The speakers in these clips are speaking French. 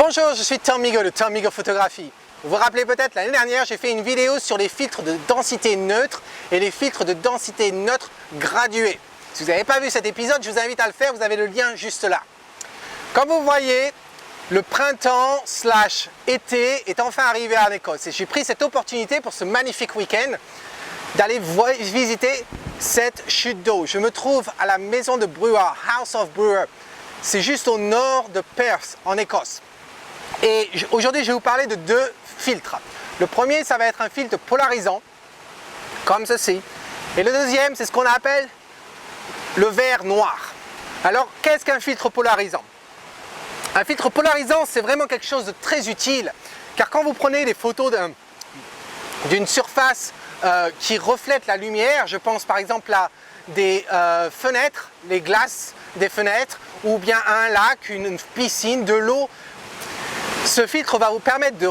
Bonjour, je suis Tom Migaud de Tom Migaud Photographie. Vous vous rappelez peut-être, l'année dernière, j'ai fait une vidéo sur les filtres de densité neutre et les filtres de densité neutre gradués. Si vous n'avez pas vu cet épisode, je vous invite à le faire, vous avez le lien juste là. Comme vous voyez, le printemps / été est enfin arrivé en Écosse et j'ai pris cette opportunité pour ce magnifique week-end d'aller visiter cette chute d'eau. Je me trouve à la maison de Brewer, House of Brewer. C'est juste au nord de Perth, en Écosse. Et aujourd'hui, je vais vous parler de deux filtres. Le premier, ça va être un filtre polarisant, comme ceci. Et le deuxième, c'est ce qu'on appelle le verre noir. Alors, qu'est-ce qu'un filtre polarisant? Un filtre polarisant, c'est vraiment quelque chose de très utile, car quand vous prenez des photos d'une surface qui reflète la lumière, je pense par exemple à des fenêtres, les glaces des fenêtres, ou bien à un lac, une piscine, de l'eau, ce filtre va vous permettre de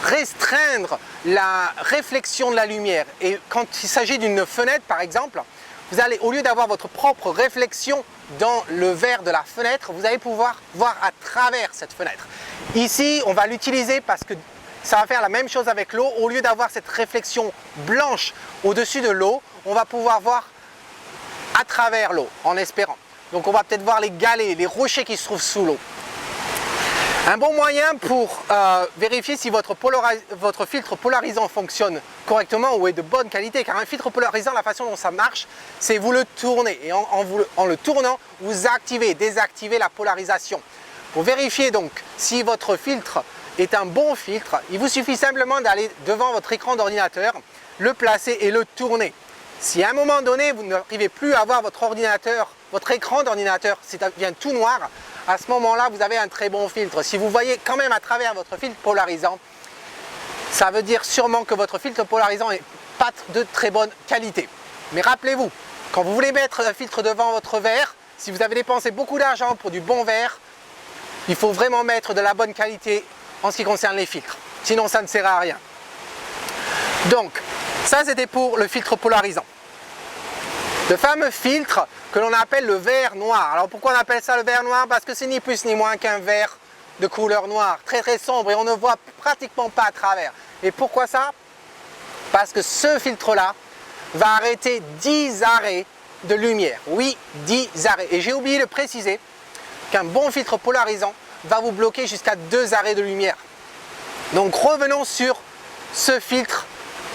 restreindre la réflexion de la lumière. Et quand il s'agit d'une fenêtre par exemple, vous allez, au lieu d'avoir votre propre réflexion dans le verre de la fenêtre, vous allez pouvoir voir à travers cette fenêtre. Ici, on va l'utiliser parce que ça va faire la même chose avec l'eau. Au lieu d'avoir cette réflexion blanche au-dessus de l'eau, on va pouvoir voir à travers l'eau, en espérant. Donc on va peut-être voir les galets, les rochers qui se trouvent sous l'eau. Un bon moyen pour vérifier si votre filtre polarisant fonctionne correctement ou est de bonne qualité, car un filtre polarisant, la façon dont ça marche, c'est vous le tournez et en le tournant, vous activez et désactivez la polarisation. Pour vérifier donc si votre filtre est un bon filtre, il vous suffit simplement d'aller devant votre écran d'ordinateur, le placer et le tourner. Si à un moment donné, vous n'arrivez plus à voir votre écran d'ordinateur, ça devient tout noir, à ce moment-là, vous avez un très bon filtre. Si vous voyez quand même à travers votre filtre polarisant, ça veut dire sûrement que votre filtre polarisant n'est pas de très bonne qualité. Mais rappelez-vous, quand vous voulez mettre un filtre devant votre verre, si vous avez dépensé beaucoup d'argent pour du bon verre, il faut vraiment mettre de la bonne qualité en ce qui concerne les filtres. Sinon, ça ne sert à rien. Donc, ça c'était pour le filtre polarisant. Le fameux filtre que l'on appelle le verre noir. Alors pourquoi on appelle ça le verre noir? Parce que c'est ni plus ni moins qu'un verre de couleur noire, très très sombre et on ne voit pratiquement pas à travers. Et pourquoi ça? Parce que ce filtre-là va arrêter 10 arrêts de lumière. Oui, 10 arrêts. Et j'ai oublié de préciser qu'un bon filtre polarisant va vous bloquer jusqu'à 2 arrêts de lumière. Donc revenons sur ce filtre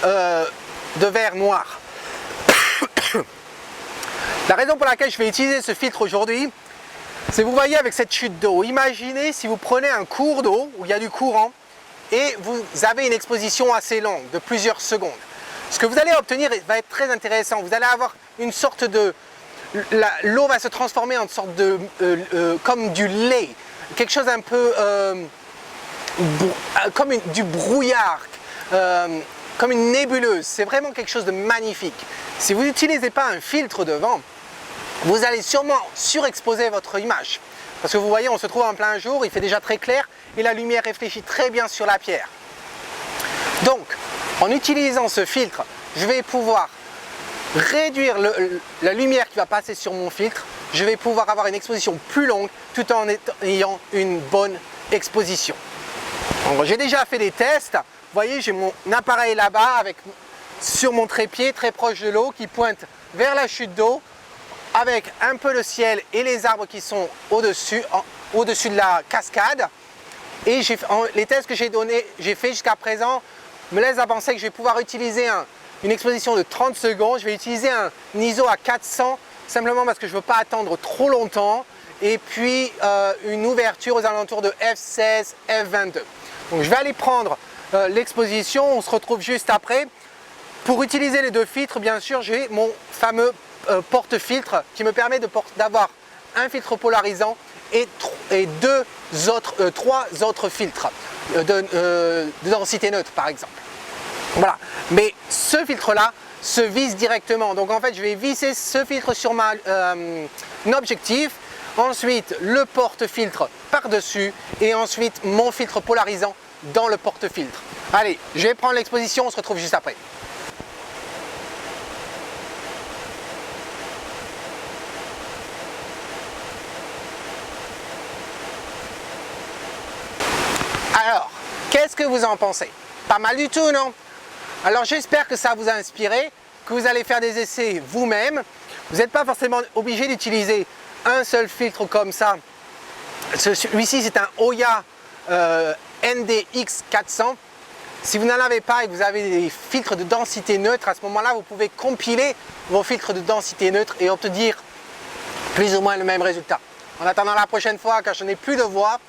de verre noir. La raison pour laquelle je vais utiliser ce filtre aujourd'hui, c'est vous voyez avec cette chute d'eau, imaginez si vous prenez un cours d'eau où il y a du courant et vous avez une exposition assez longue de plusieurs secondes. Ce que vous allez obtenir va être très intéressant. Vous allez avoir une sorte de... L'eau va se transformer en sorte de... comme du lait, quelque chose un peu... comme du brouillard, comme une nébuleuse. C'est vraiment quelque chose de magnifique. Si vous n'utilisez pas un filtre devant, vous allez sûrement surexposer votre image. Parce que vous voyez, on se trouve en plein jour, il fait déjà très clair et la lumière réfléchit très bien sur la pierre. Donc, en utilisant ce filtre, je vais pouvoir réduire la lumière qui va passer sur mon filtre. Je vais pouvoir avoir une exposition plus longue tout en ayant une bonne exposition. J'ai déjà fait des tests. Vous voyez, j'ai mon appareil là-bas sur mon trépied très proche de l'eau qui pointe vers la chute d'eau avec un peu le ciel et les arbres qui sont au-dessus de la cascade. Et les tests que j'ai fait jusqu'à présent me laissent à penser que je vais pouvoir utiliser une exposition de 30 secondes. Je vais utiliser un ISO à 400 simplement parce que je ne veux pas attendre trop longtemps. Et puis une ouverture aux alentours de f16, f22. Donc je vais aller prendre l'exposition, on se retrouve juste après. Pour utiliser les deux filtres, bien sûr, j'ai mon fameux porte-filtre qui me permet d'avoir un filtre polarisant et trois autres filtres de densité neutre par exemple. Voilà, mais ce filtre-là se visse directement. Donc en fait, je vais visser ce filtre sur mon objectif, ensuite le porte-filtre par-dessus et ensuite mon filtre polarisant dans le porte-filtre. Allez, je vais prendre l'exposition, on se retrouve juste après. Qu'est-ce que vous en pensez? Pas mal du tout, non? Alors j'espère que ça vous a inspiré, que vous allez faire des essais vous-même. Vous n'êtes pas forcément obligé d'utiliser un seul filtre comme ça. Celui-ci c'est un Hoya NDX 400. Si vous n'en avez pas et que vous avez des filtres de densité neutre, à ce moment-là, vous pouvez compiler vos filtres de densité neutre et obtenir plus ou moins le même résultat. En attendant la prochaine fois, quand je n'ai plus de voix,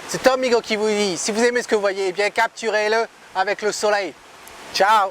c'est Tom Migo qui vous dit, si vous aimez ce que vous voyez, eh bien capturez-le avec le soleil. Ciao!